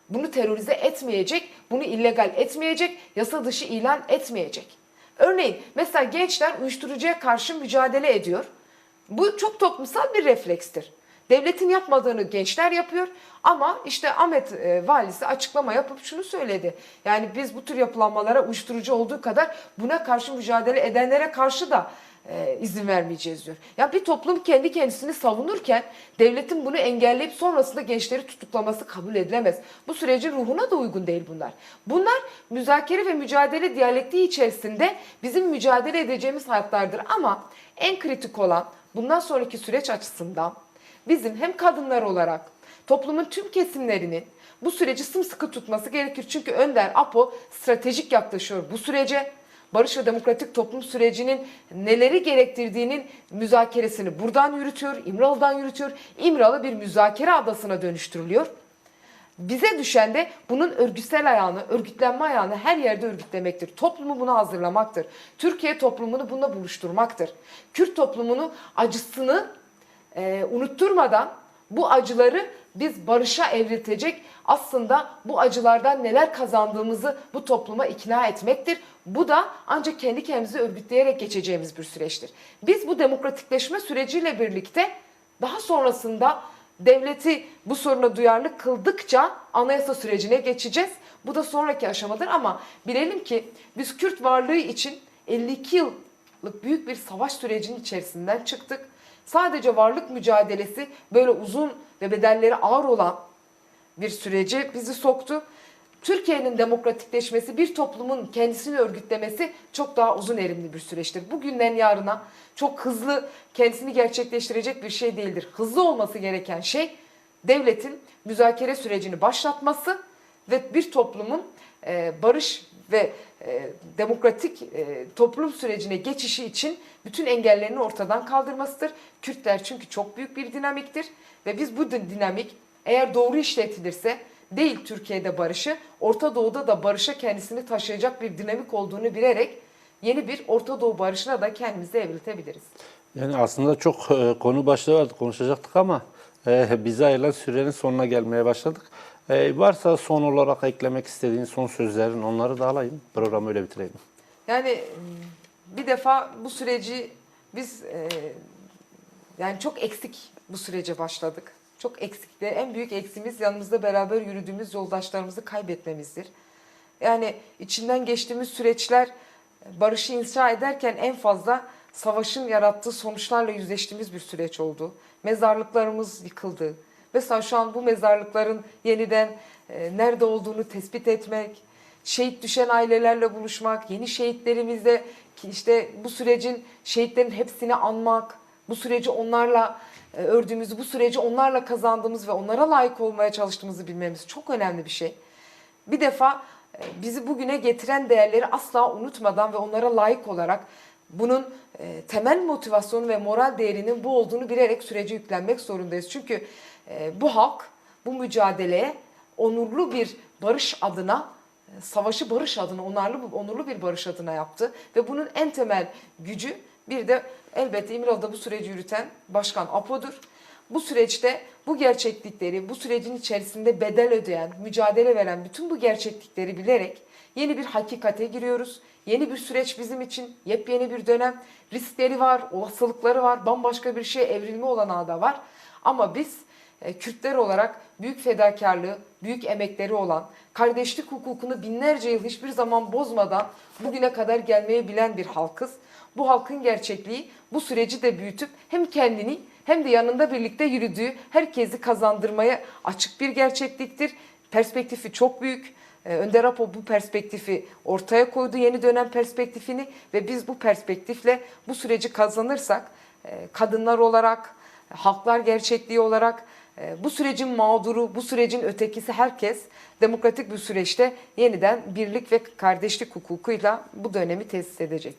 Bunu terörize etmeyecek, bunu illegal etmeyecek, yasa dışı ilan etmeyecek. Örneğin mesela gençler uyuşturucuya karşı mücadele ediyor. Bu çok toplumsal bir reflekstir. Devletin yapmadığını gençler yapıyor ama işte Ahmet valisi açıklama yapıp şunu söyledi. Yani biz bu tür yapılanmalara uyuşturucu olduğu kadar buna karşı mücadele edenlere karşı da izin vermeyeceğiz diyor. Ya bir toplum kendi kendisini savunurken devletin bunu engelleyip sonrasında gençleri tutuklaması kabul edilemez. Bu sürecin ruhuna da uygun değil bunlar. Bunlar müzakere ve mücadele diyalektiği içerisinde bizim mücadele edeceğimiz hayatlardır ama en kritik olan bundan sonraki süreç açısından bizim hem kadınlar olarak toplumun tüm kesimlerinin bu süreci sımsıkı tutması gerekir. Çünkü Önder Apo stratejik yaklaşıyor bu sürece. Barış ve demokratik toplum sürecinin neleri gerektirdiğinin müzakeresini buradan yürütüyor, İmralı'dan yürütüyor. İmralı bir müzakere adasına dönüştürülüyor. Bize düşen de bunun örgütsel ayağını, örgütlenme ayağını her yerde örgütlemektir. Toplumu buna hazırlamaktır. Türkiye toplumunu bununla buluşturmaktır. Kürt toplumunu acısını unutturmadan bu acıları biz barışa evriltecek, aslında bu acılardan neler kazandığımızı bu topluma ikna etmektir. Bu da ancak kendi kendimizi örgütleyerek geçeceğimiz bir süreçtir. Biz bu demokratikleşme süreciyle birlikte daha sonrasında devleti bu soruna duyarlı kıldıkça anayasa sürecine geçeceğiz. Bu da sonraki aşamadır ama bilelim ki biz Kürt varlığı için 52 yıllık büyük bir savaş sürecinin içerisinden çıktık. Sadece varlık mücadelesi böyle uzun ve bedelleri ağır olan bir sürece bizi soktu. Türkiye'nin demokratikleşmesi, bir toplumun kendisini örgütlemesi çok daha uzun erimli bir süreçtir. Bugünden yarına çok hızlı kendisini gerçekleştirecek bir şey değildir. Hızlı olması gereken şey devletin müzakere sürecini başlatması ve bir toplumun barış ve demokratik toplum sürecine geçişi için bütün engellerini ortadan kaldırmasıdır. Kürtler çünkü çok büyük bir dinamiktir ve biz bu dinamik eğer doğru işletilirse değil Türkiye'de barışı, Orta Doğu'da da barışa kendisini taşıyacak bir dinamik olduğunu bilerek yeni bir Orta Doğu barışına da kendimizi evriltebiliriz. Yani aslında çok konu başlığı vardı, konuşacaktık ama bize ayrılan sürenin sonuna gelmeye başladık. Varsa son olarak eklemek istediğin son sözlerin, onları da alayım. Programı öyle bitireyim. Yani bir defa bu süreci biz yani çok eksik bu sürece başladık. Çok eksikti. En büyük eksimiz yanımızda beraber yürüdüğümüz yoldaşlarımızı kaybetmemizdir. Yani içinden geçtiğimiz süreçler barışı inşa ederken en fazla savaşın yarattığı sonuçlarla yüzleştiğimiz bir süreç oldu. Mezarlıklarımız yıkıldı. Mesela şu an bu mezarlıkların yeniden nerede olduğunu tespit etmek, şehit düşen ailelerle buluşmak, yeni şehitlerimizle işte bu sürecin şehitlerin hepsini anmak, bu süreci onlarla ördüğümüzü, bu süreci onlarla kazandığımız ve onlara layık olmaya çalıştığımızı bilmemiz çok önemli bir şey. Bir defa bizi bugüne getiren değerleri asla unutmadan ve onlara layık olarak bunun temel motivasyonu ve moral değerinin bu olduğunu bilerek sürece yüklenmek zorundayız. Çünkü bu halk bu mücadeleye onurlu bir barış adına, savaşı barış adına, onurlu bir barış adına yaptı. Ve bunun en temel gücü bir de elbette İmralı'da bu süreci yürüten Başkan Apo'dur. Bu süreçte bu gerçeklikleri, bu sürecin içerisinde bedel ödeyen, mücadele veren bütün bu gerçeklikleri bilerek Yeni bir hakikate giriyoruz. Yeni bir süreç bizim için. Yepyeni bir dönem. Riskleri var, olasılıkları var. Bambaşka bir şeye evrilme olanağı da var. Ama biz Kürtler olarak büyük fedakarlığı, büyük emekleri olan, kardeşlik hukukunu binlerce yıl hiçbir zaman bozmadan bugüne kadar gelmeyi bilen bir halkız. Bu halkın gerçekliği bu süreci de büyütüp hem kendini hem de yanında birlikte yürüdüğü herkesi kazandırmaya açık bir gerçekliktir. Perspektifi çok büyük. Önder Apo bu perspektifi ortaya koydu, yeni dönem perspektifini, ve biz bu perspektifle bu süreci kazanırsak kadınlar olarak, halklar gerçekliği olarak bu sürecin mağduru, bu sürecin ötekisi herkes demokratik bir süreçte yeniden birlik ve kardeşlik hukukuyla bu dönemi tesis edecektir.